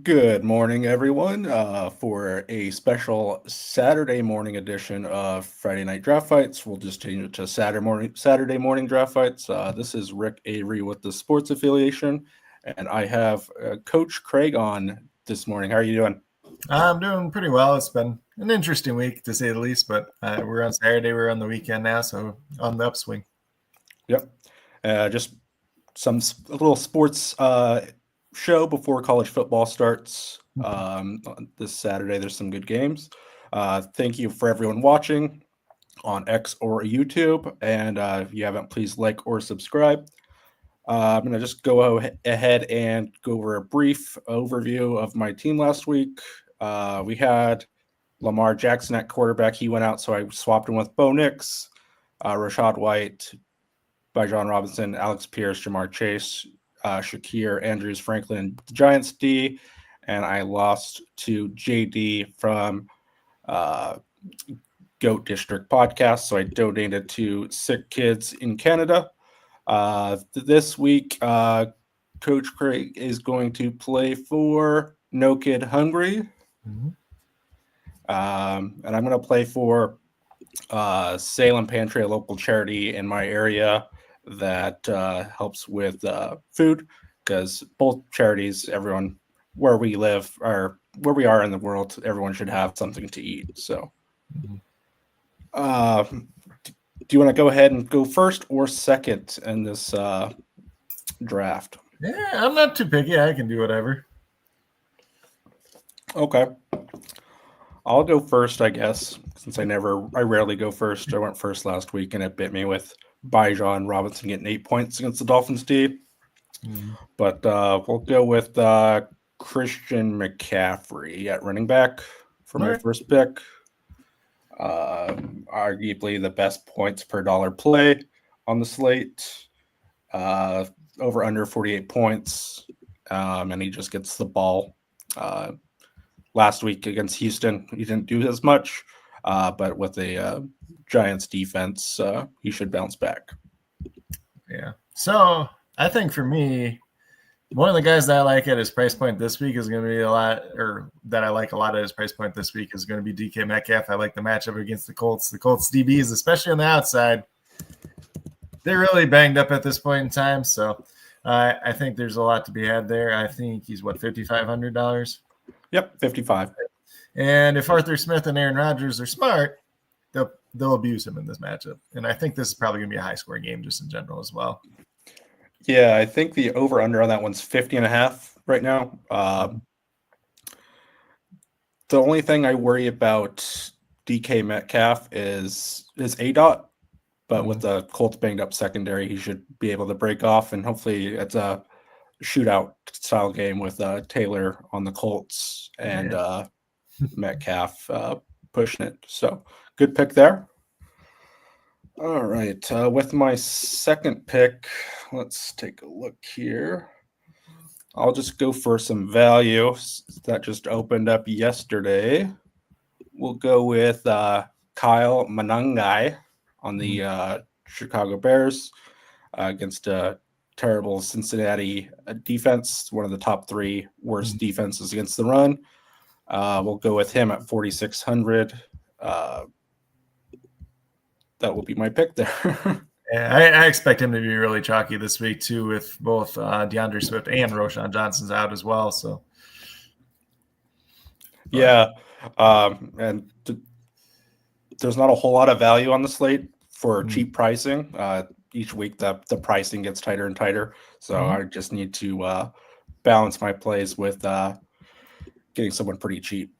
Good morning, everyone. For a special Saturday morning edition of Friday Night Draft Fights, we'll just change it to Saturday morning Draft Fights. This is Rick Avery with the Sports Affiliation, and I have Coach Craig on this morning. How are you doing? I'm doing pretty well. It's been an interesting week to say the least, but we're on Saturday, we're on the weekend now, so on the upswing. Yep. Just a little sports show before college football starts this Saturday. There's some good games. Thank you for everyone watching on X or YouTube. And if you haven't, please like or subscribe. I'm going to just go ahead and go over a brief overview of my team last week. We had Lamar Jackson at quarterback. He went out, so I swapped him with Bo Nix, Rashad White, Bijan Robinson, Alex Pierce, Jamar Chase, Shakir, Andrews, Franklin, the Giants D. And I lost to JD from Goat District podcast. So I donated to Sick Kids in Canada. This week, Coach Craig is going to play for No Kid Hungry. Mhm. And I'm going to play for Salem Pantry, a local charity in my area that helps with food, because both charities, everyone where we live or where we are in the world, everyone should have something to eat. So, Mhm. do you want to go ahead and go first or second in this draft? Yeah, I'm not too picky. I can do whatever. Okay, I'll go first, I guess, since I rarely go first. I went first last week, and it bit me with Bijan Robinson getting 8 points against the Dolphins D. Mhm. But we'll go with Christian McCaffrey at running back for my Okay. first pick. Arguably the best points per dollar play on the slate. Uh, Over under 48 points. And he just gets the ball. Uh, Last week against Houston, he didn't do as much. But with a Giants defense, he should bounce back. Yeah. So I think for me, one of the guys that I like at his price point this week is going to be a lot, or that I like a lot at his price point this week is going to be DK Metcalf. I like the matchup against the Colts. The Colts DBs, especially on the outside, they're really banged up at this point in time. So I think there's a lot to be had there. I think he's what, $5,500. Yep, 55. And if Arthur Smith and Aaron Rodgers are smart, they'll abuse him in this matchup. And I think this is probably going to be a high scoring game just in general as well. Yeah, I think the over under on that one's 50.5 right now. The only thing I worry about DK Metcalf is his ADOT, but with the Colts banged up secondary, he should be able to break off, and hopefully it's a shootout style game with Taylor on the Colts and Metcalf pushing it. So good pick there. All right, with my second pick, let's take a look here. I'll just go for some value that just opened up yesterday. We'll go with Kyle Manangai on the Chicago Bears against a terrible Cincinnati defense, one of the top three worst defenses against the run. We'll go with him at 4,600. That will be my pick there. Yeah, I expect him to be really chalky this week too, with both DeAndre Swift and Roschon Johnson's out as well. So, yeah, and there's not a whole lot of value on the slate for cheap pricing. Each week, the pricing gets tighter and tighter, so I just need to balance my plays with getting someone pretty cheap.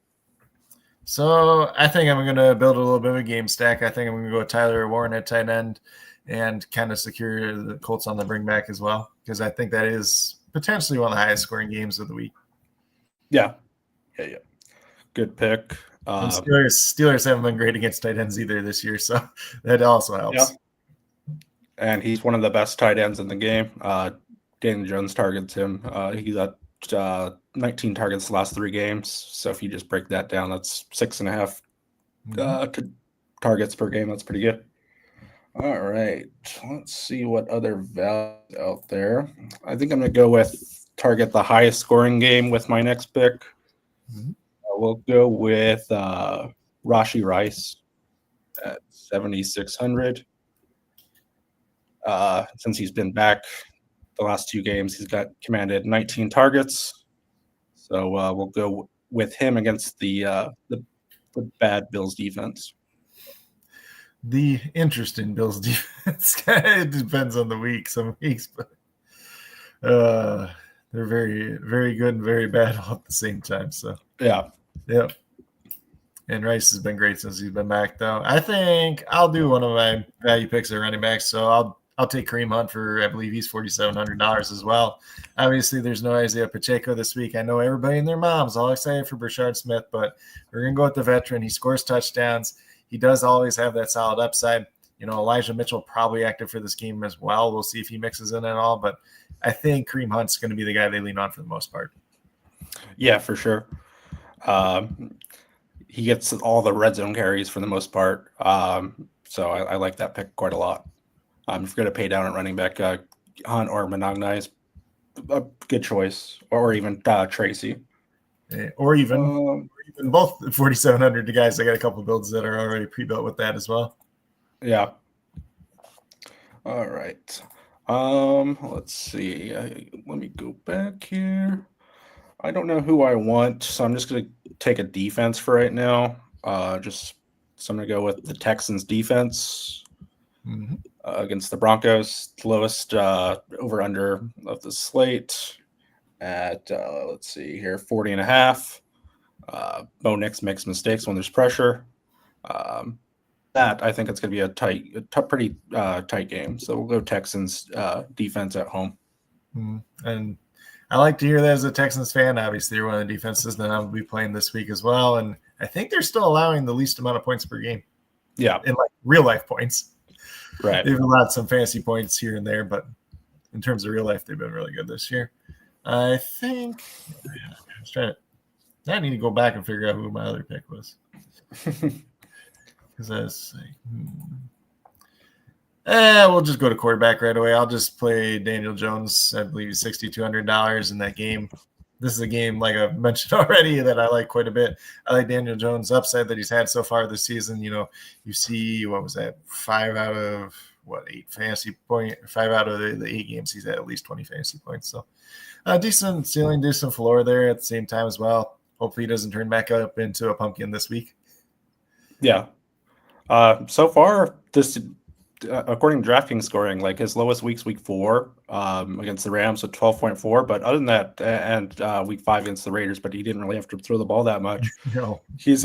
So I think I'm going to build a little bit of a game stack. I think I'm going to go with Tyler Warren at tight end and kind of secure the Colts on the bring back as well, because I think that is potentially one of the highest scoring games of the week. Yeah. Good pick. Steelers haven't been great against tight ends either this year, so that also helps. Yeah. And he's one of the best tight ends in the game. Daniel Jones targets him. He got 19 targets the last 3 games. So if you just break that down, that's 6.5 targets per game. That's pretty good. All right. Let's see what other values out there. I think I'm going to go with target the highest scoring game with my next pick. Mhm. We'll go with Rashi Rice at 7,600. Since he's been back the last 2 games, he's got commanded 19 targets. So we'll go with him against the bad Bills defense. The interesting Bills defense. It depends on the week. Some weeks, but they're very, very good and very bad all at the same time. So Yeah. yep. And Rice has been great since he's been back, though. I think I'll do one of my value picks at running back. So I'll take Kareem Hunt for, I believe he's $4,700 as well. Obviously, there's no Isaiah Pacheco this week. I know everybody and their mom's all excited for Brashard Smith, but we're gonna go with the veteran. He scores touchdowns. He does always have that solid upside. You know, Elijah Mitchell probably active for this game as well. We'll see if he mixes in at all, but I think Kareem Hunt's going to be the guy they lean on for the most part. Yeah, for sure. He gets all the red zone carries for the most part. So I like that pick quite a lot. If you're going to pay down at running back, Hunt or Monogny is a good choice, or even Tracy. Or even both 4,700 to guys. I got a couple builds that are already pre-built with that as well. Yeah. All right. Let's see. Let me go back here. I don't know who I want, so I'm just going to take a defense for right now. So I'm going to go with the Texans defense against the Broncos. The lowest over-under of the slate at, let's see here, 40.5. Bo Nix makes mistakes when there's pressure. That I think it's going to be a pretty tight game. So we'll go Texans defense at home. And I like to hear that as a Texans fan. Obviously, you're one of the defenses that I'll be playing this week as well. And I think they're still allowing the least amount of points per game. Yeah. In like real life points. Right. They've allowed some fantasy points here and there, but in terms of real life, they've been really good this year. I think I need to go back and figure out who my other pick was. Because I was like, we'll just go to quarterback right away. I'll just play Daniel Jones. I believe he's $6,200 in that game. This is a game, like I've mentioned already, that I like quite a bit. I like Daniel Jones' upside that he's had so far this season. You know, you see, what was that? 5 out of 8 fantasy point? 5 out of the 8 games he's at least 20 fantasy points. So decent ceiling, decent floor there at the same time as well. Hopefully he doesn't turn back up into a pumpkin this week. Yeah. So far, this according to DraftKings scoring, like his lowest week's week 4 against the Rams with 12.4. But other than that, and week 5 against the Raiders, but he didn't really have to throw the ball that much. No. He's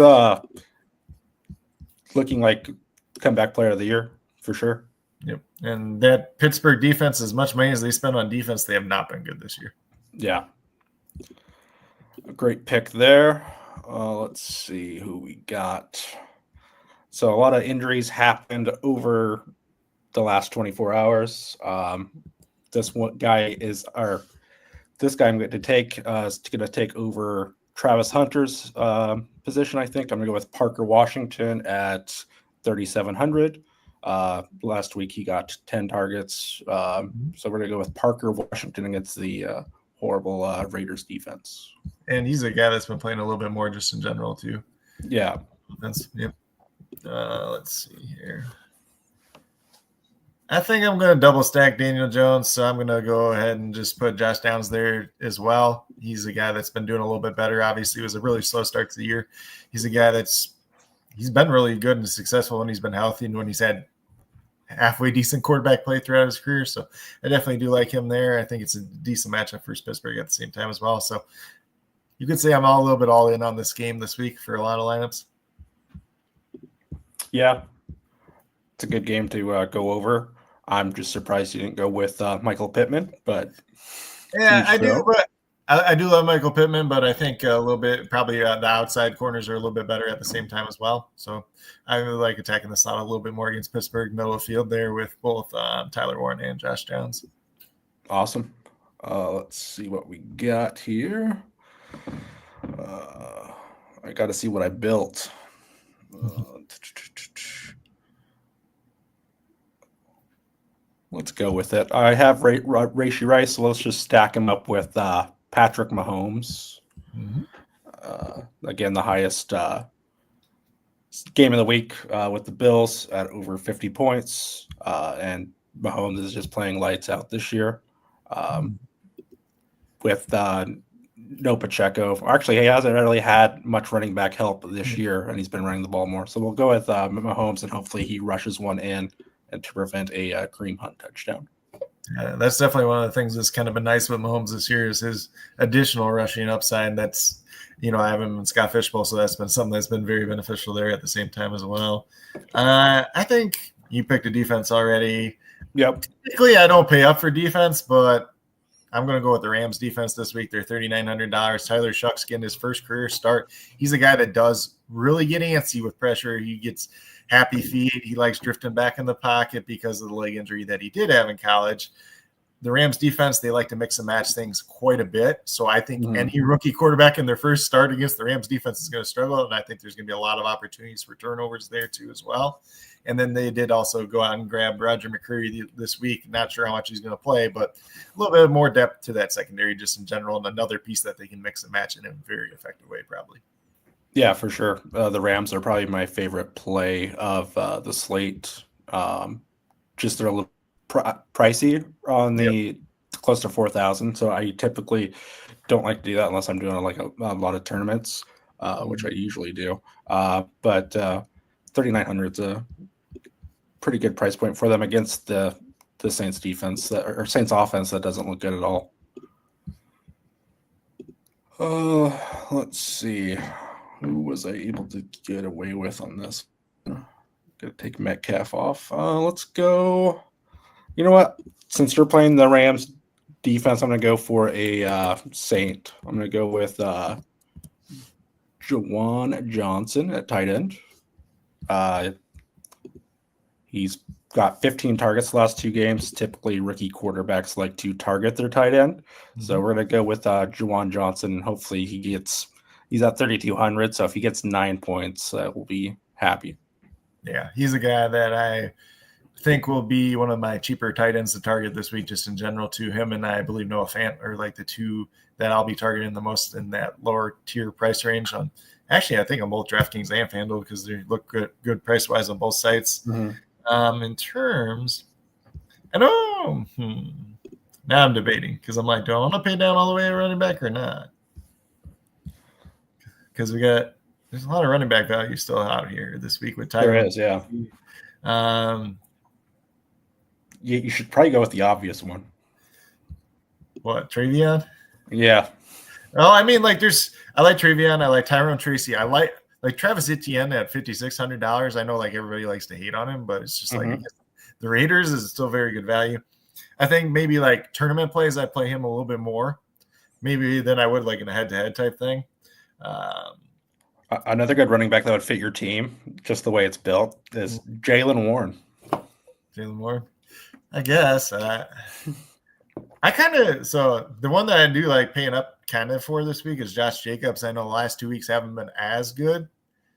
looking like comeback player of the year for sure. Yep. And that Pittsburgh defense, as much money as they spend on defense, they have not been good this year. Yeah. A great pick there. Let's see who we got. So a lot of injuries happened over the last 24 hours. This guy I'm going to take is going to take over Travis Hunter's position. I think I'm going to go with Parker Washington at 3,700. Last week he got 10 targets. So we're going to go with Parker Washington against the horrible Raiders defense. And he's a guy that's been playing a little bit more just in general too. Yeah. Yep. Let's see here. I think I'm going to double stack Daniel Jones, so I'm going to go ahead and just put Josh Downs there as well. He's a guy that's been doing a little bit better. Obviously, it was a really slow start to the year. He's a guy he's been really good and successful when he's been healthy and when he's had halfway decent quarterback play throughout his career. So I definitely do like him there. I think it's a decent matchup for Pittsburgh at the same time as well. So you could say I'm a little bit all in on this game this week for a lot of lineups. Yeah, it's a good game to go over. I'm just surprised you didn't go with Michael Pittman, but yeah, I do. But I do love Michael Pittman, but I think a little bit probably the outside corners are a little bit better at the same time as well. So I really like attacking the slot a little bit more against Pittsburgh, middle of the field there with both Tyler Warren and Josh Downs. Awesome. Let's see what we got here. I got to see what I built. Let's go with it. I have Rashee Rice, so let's just stack him up with Patrick Mahomes. Mm-hmm. Again, the highest game of the week with the Bills at over 50 points. And Mahomes is just playing lights out this year. With no Pacheco. Actually, he hasn't really had much running back help this year, and he's been running the ball more. So we'll go with Mahomes, and hopefully he rushes one in and to prevent a Kareem Hunt touchdown. That's definitely one of the things that's kind of been nice with Mahomes this year is his additional rushing upside. That's, I have him in Scott Fishbowl, so that's been something that's been very beneficial there at the same time as well. I think you picked a defense already. Yep. Typically, I don't pay up for defense, but I'm going to go with the Rams defense this week. They're $3,900. Tyler Shucks getting his first career start. He's a guy that does really get antsy with pressure. He gets happy feet. He likes drifting back in the pocket because of the leg injury that he did have in college. The Rams defense, they like to mix and match things quite a bit. So I think any rookie quarterback in their first start against the Rams defense is going to struggle. And I think there's going to be a lot of opportunities for turnovers there too as well. And then they did also go out and grab Roger McCreary this week. Not sure how much he's going to play, but a little bit more depth to that secondary just in general, and another piece that they can mix and match in a very effective way probably. Yeah, for sure. The Rams are probably my favorite play of the slate. Just they're a little pricey on the close to 4,000. So I typically don't like to do that unless I'm doing like a lot of tournaments, which I usually do. But 3,900 is a pretty good price point for them against the Saints defense or Saints offense that doesn't look good at all. Let's see. Who was I able to get away with on this? Gonna take Metcalf off. Let's go. You know what? Since you're playing the Rams defense, I'm gonna go for a Saint. I'm gonna go with Juwan Johnson at tight end. He's got 15 targets the last 2 games. Typically, rookie quarterbacks like to target their tight end. So we're gonna go with Juwan Johnson. Hopefully, he's at 3,200. So if he gets 9 points, we'll be happy. Yeah, he's a guy that I think will be one of my cheaper tight ends to target this week, just in general. To him and I believe Noah Fant are like the two that I'll be targeting the most in that lower tier price range. Actually, I think on both DraftKings and FanDuel because they look good price wise on both sites. In terms, I know. Now I'm debating because I'm like, do I want to pay down all the way at running back or not? Because there's a lot of running back value still out here this week with Tyron. There is, yeah. You should probably go with the obvious one. What, Travion? Yeah. Well, I mean, I like Travion. I like Tyrone Tracy. I like Travis Etienne at $5,600. I know everybody likes to hate on him, but it's just the Raiders is still very good value. I think maybe tournament plays, I play him a little bit more, maybe than I would in a head-to-head type thing. Another good running back that would fit your team, just the way it's built, is Jaylen Warren. Jaylen Warren, I guess. I kind of so the one that I do like paying up kind of for this week is Josh Jacobs. I know the last 2 weeks haven't been as good,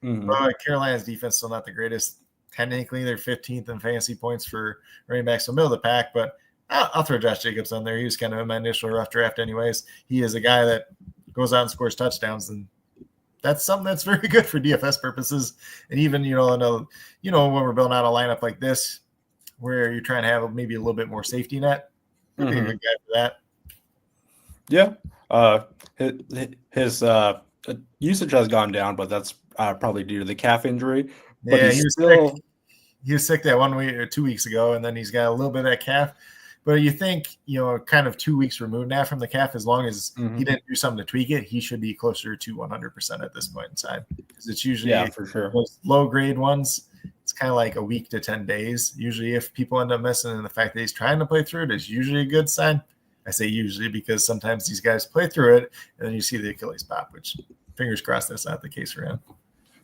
but Carolina's defense still not the greatest. Technically, they're 15th in fantasy points for running backs, so middle of the pack. But I'll throw Josh Jacobs on there. He was kind of in my initial rough draft, anyways. He is a guy that goes out and scores touchdowns, and that's something that's very good for DFS purposes. And even when we're building out a lineup like this, where you're trying to have maybe a little bit more safety net, be a good guy for that. Yeah, his usage has gone down, but that's probably due to the calf injury. But yeah, he was sick that 1 week or 2 weeks ago, and then he's got a little bit of that calf. But you think, kind of 2 weeks removed now from the calf, as long as he didn't do something to tweak it, he should be closer to 100% at this point in time. Because it's usually for sure. Those low grade ones, it's kind of like a week to 10 days. Usually if people end up missing, and the fact that he's trying to play through it is usually a good sign. I say usually because sometimes these guys play through it, and then you see the Achilles pop, which fingers crossed that's not the case for him.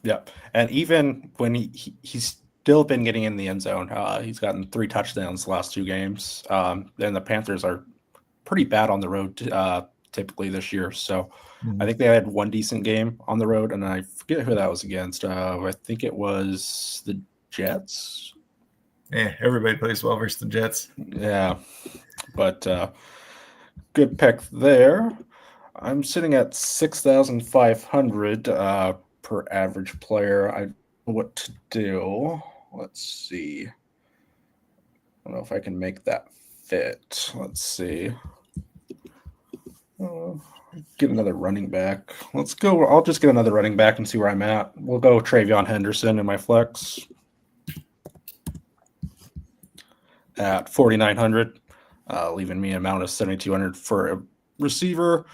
Yeah, and even when he's still been getting in the end zone. He's gotten 3 touchdowns the last 2 games. And the Panthers are pretty bad on the road typically this year. So I think they had 1 decent game on the road, and I forget who that was against. I think it was the Jets. Everybody plays well versus the Jets. Yeah, but good pick there. I'm sitting at 6,500 per average player. I don't know what to do. Let's see. I don't know if I can make that fit. Let's see. Get another running back. Let's go. I'll just get another running back and see where I'm at. We'll go Travion Henderson in my flex at 4,900, leaving me an amount of 7,200 for a receiver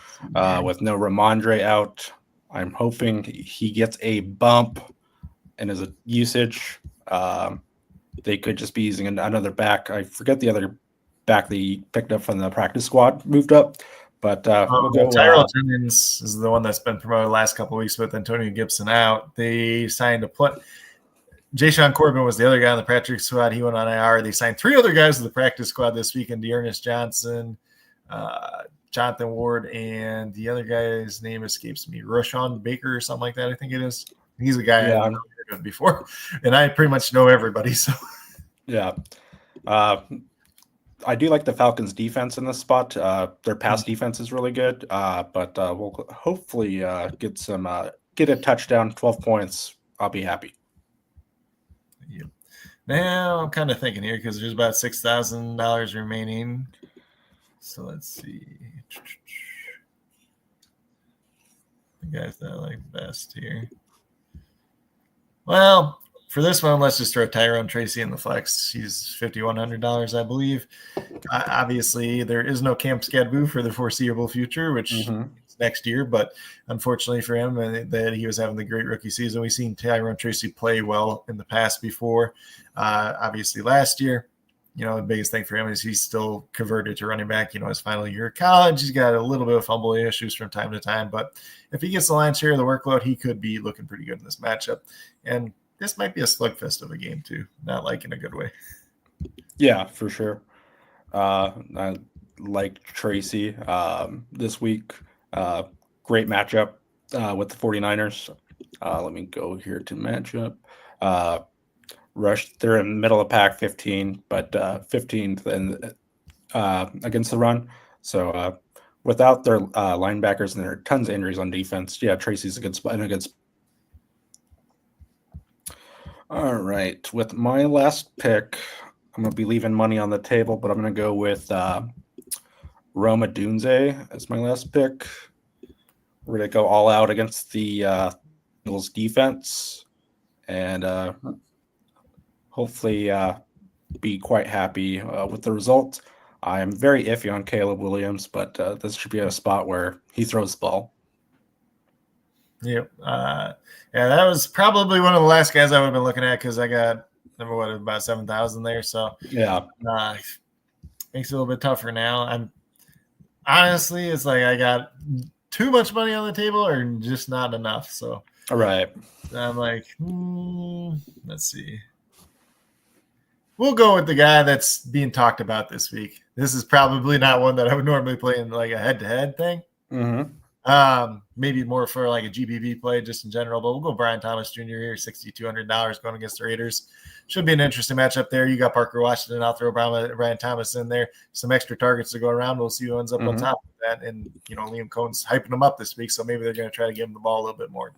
with no Ramondre out. I'm hoping he gets a bump in his usage. They could just be using another back. I forget the other back that he picked up from the practice squad moved up. But we'll go. Tyrell Timmons is the one that's been promoted the last couple of weeks with Antonio Gibson out. They signed a play. Jayshon Corbin was the other guy on the practice squad. He went on IR. They signed 3 other guys to the practice squad this weekend: Dearness Johnson, Jonathan Ward, and the other guy's name escapes me, Rashawn Baker or something like that. I think it is. He's a guy I've never heard of before, and I pretty much know everybody. So yeah. I do like the Falcons' defense in this spot. Their pass defense is really good, but we'll hopefully get a touchdown, 12 points. I'll be happy. Yep. Now I'm kind of thinking here because there's about $6,000 remaining. So let's see. The guys that I like best here. Well, for this one, let's just throw Tyrone Tracy in the flex. He's $5,100, I believe. Obviously, there is no Camp Skadbu for the foreseeable future, which is next year. But unfortunately for him, that he was having the great rookie season. We've seen Tyrone Tracy play well in the past before. Obviously, last year, the biggest thing for him is he's still converted to running back. His final year of college, he's got a little bit of fumble issues from time to time. But if he gets the lion's share of the workload, he could be looking pretty good in this matchup. And this might be a slugfest of a game too, not like in a good way. Yeah, for sure. I like Tracy this week. Great matchup with the 49ers. Let me go here to matchup. Rush, they're in middle of pack 15, but 15th against the run. So without their linebackers, and there are tons of injuries on defense. Yeah, Tracy's a good spot. All right. With my last pick, I'm going to be leaving money on the table, but I'm going to go with Roma Dunze as my last pick. We're going to go all out against the Eagles defense and hopefully be quite happy with the result. I am very iffy on Caleb Williams, but this should be a spot where he throws the ball. Yep. That was probably one of the last guys I would have been looking at because I got about 7,000 there. So yeah, makes it a little bit tougher now. I'm honestly, it's like I got too much money on the table or just not enough. So all right, I'm like, let's see. We'll go with the guy that's being talked about this week. This is probably not one that I would normally play in like a head-to-head thing. Mm-hmm. Maybe more for like a GPP play just in general, but we'll go Brian Thomas Jr. here, $6,200 going against the Raiders. Should be an interesting matchup there. You got Parker Washington. I'll throw Brian Thomas in there. Some extra targets to go around. We'll see who ends up on top of that. And, Liam Cohen's hyping him up this week, so maybe they're going to try to give him the ball a little bit more.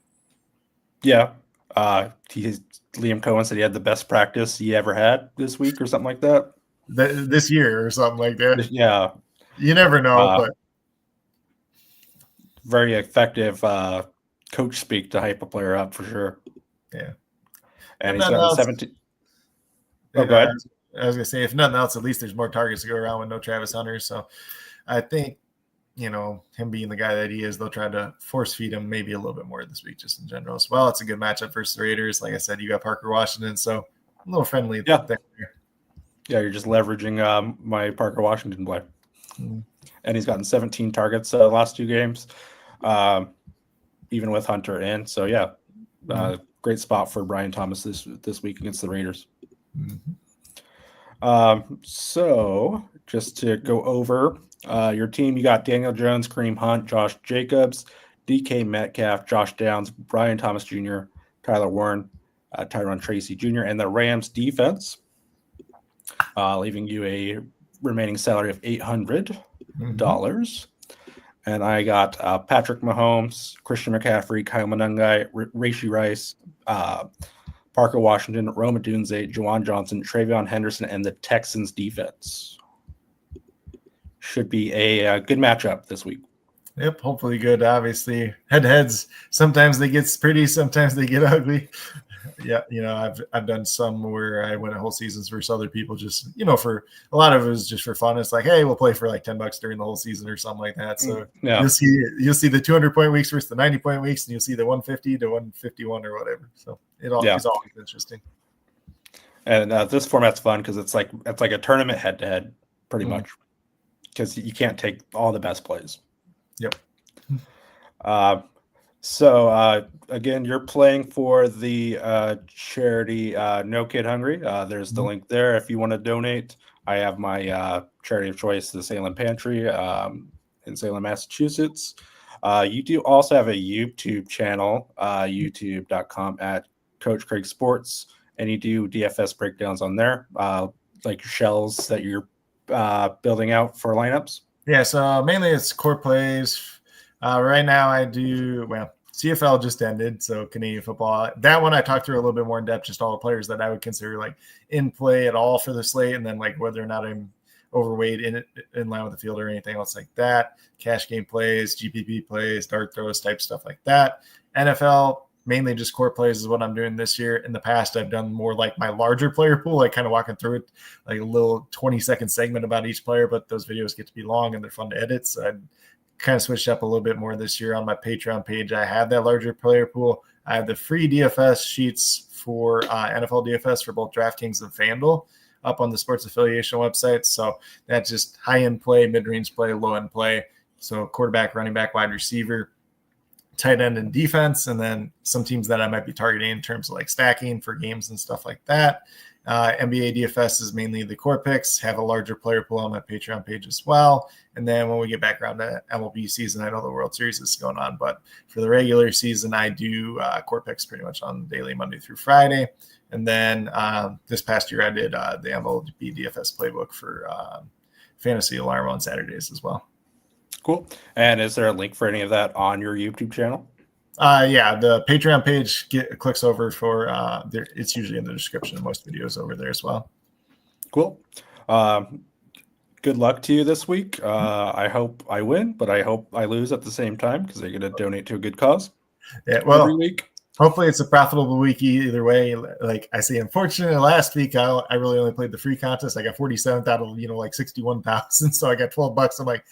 Yeah. Liam Cohen said he had the best practice he ever had this week or something like that. This year or something like that. Yeah. You never know, but very effective coach speak to hype a player up for sure. Yeah. And he's got 17. Oh, go ahead. I was going to say, if nothing else, at least there's more targets to go around with no Travis Hunter. So I think, him being the guy that he is, they'll try to force feed him maybe a little bit more this week just in general as well. It's a good matchup versus the Raiders. Like I said, you got Parker Washington, so a little friendly there. Yeah, you're just leveraging my Parker Washington play. Mm-hmm. And he's gotten 17 targets last 2 games, even with Hunter in. So, yeah, great spot for Brian Thomas this week against the Raiders. Mm-hmm. So, just to go over your team, you got Daniel Jones, Kareem Hunt, Josh Jacobs, DK Metcalf, Josh Downs, Brian Thomas Jr., Tyler Warren, Tyrone Tracy Jr., and the Rams defense. leaving you a remaining salary of $800. And I got Patrick Mahomes, Christian McCaffrey, Kyle Monangai, Rashee Rice, Parker Washington, Rome Odunze, Juwan Johnson, Travion Henderson, and the Texans defense. Should be a good matchup this week. Yep, hopefully good. Obviously, head-to-heads, sometimes they get pretty, sometimes they get ugly. Yeah, I've done some where I went whole seasons versus other people just, for a lot of it was just for fun. It's like, hey, we'll play for like $10 during the whole season or something like that. So you'll see the 200-point weeks versus the 90-point weeks, and you'll see the 150 to 151 or whatever. So it's always interesting. And this format's fun because it's like a tournament head-to-head pretty much, because you can't take all the best plays. Yep. So again, you're playing for the charity No Kid Hungry. There's the link there if you want to donate. I have my charity of choice, the Salem Pantry in Salem, Massachusetts. You do also have a YouTube channel, youtube.com at Coach Craig Sports, and you do DFS breakdowns on there, like shells that you're building out for lineups. Yeah, so mainly it's core plays. Right now I do, CFL just ended, so Canadian football. That one I talked through a little bit more in depth, just all the players that I would consider like in play at all for the slate, and then like whether or not I'm overweight in line with the field or anything else like that. Cash game plays, GPP plays, dart throws type stuff like that. NFL, mainly just core plays is what I'm doing this year. In the past, I've done more like my larger player pool, like kind of walking through it, like a little 20-second segment about each player, but those videos get to be long and they're fun to edit. So I kind of switched up a little bit more this year. On my Patreon page, I have that larger player pool. I have the free DFS sheets for NFL DFS for both DraftKings and FanDuel up on the sports affiliation website. So that's just high-end play, mid-range play, low-end play. So quarterback, running back, wide receiver, tight end, and defense, and then some teams that I might be targeting in terms of like stacking for games and stuff like that. NBA DFS is mainly the core picks, have a larger player pool on my Patreon page as well. And then when we get back around to MLB season, I know the World Series is going on, but for the regular season, I do core picks pretty much on daily Monday through Friday. And then this past year, I did the MLB DFS playbook for Fantasy Alarm on Saturdays as well. Cool. And is there a link for any of that on your YouTube channel? Yeah, the Patreon page clicks over for it's usually in the description of most videos over there as well. Cool. Good luck to you this week. I hope I win, but I hope I lose at the same time because they're going to donate to a good cause. Yeah, well, every week. Hopefully it's a profitable week either way. Like I say, unfortunately, last week I really only played the free contest. I got 47th out of like 61,000, so I got $12. I'm like,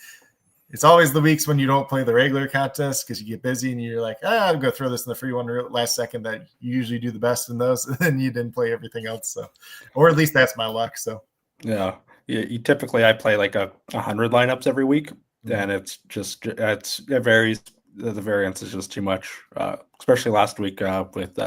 it's always the weeks when you don't play the regular contest because you get busy and you're like, I'll go throw this in the free one last second that you usually do the best in those, and then you didn't play everything else. So, or at least that's my luck. So, yeah, typically I play like 100 lineups every week, and it varies. The variance is just too much, especially last week with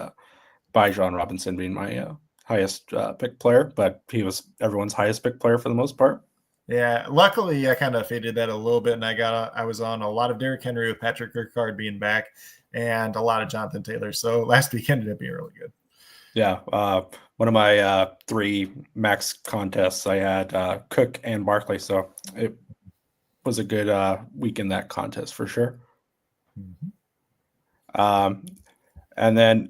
Bijan Robinson being my highest pick player, but he was everyone's highest pick player for the most part. Yeah, luckily I kind of faded that a little bit, and I was on a lot of Derrick Henry with Patrick Ricard being back, and a lot of Jonathan Taylor. So last week ended up being really good. Yeah, one of my 3 max contests, I had Cook and Barkley, so it was a good week in that contest for sure. Mm-hmm. And then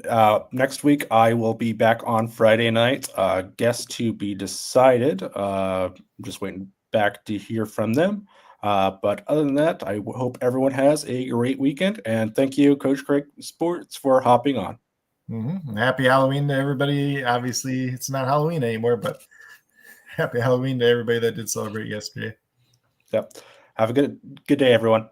next week I will be back on Friday night. Guest to be decided. I'm just waiting back to hear from them. But other than that, I hope everyone has a great weekend. And thank you, Coach Craig Sports, for hopping on. Mm-hmm. Happy Halloween to everybody. Obviously, it's not Halloween anymore, but happy Halloween to everybody that did celebrate yesterday. Yep. Have a good day, everyone.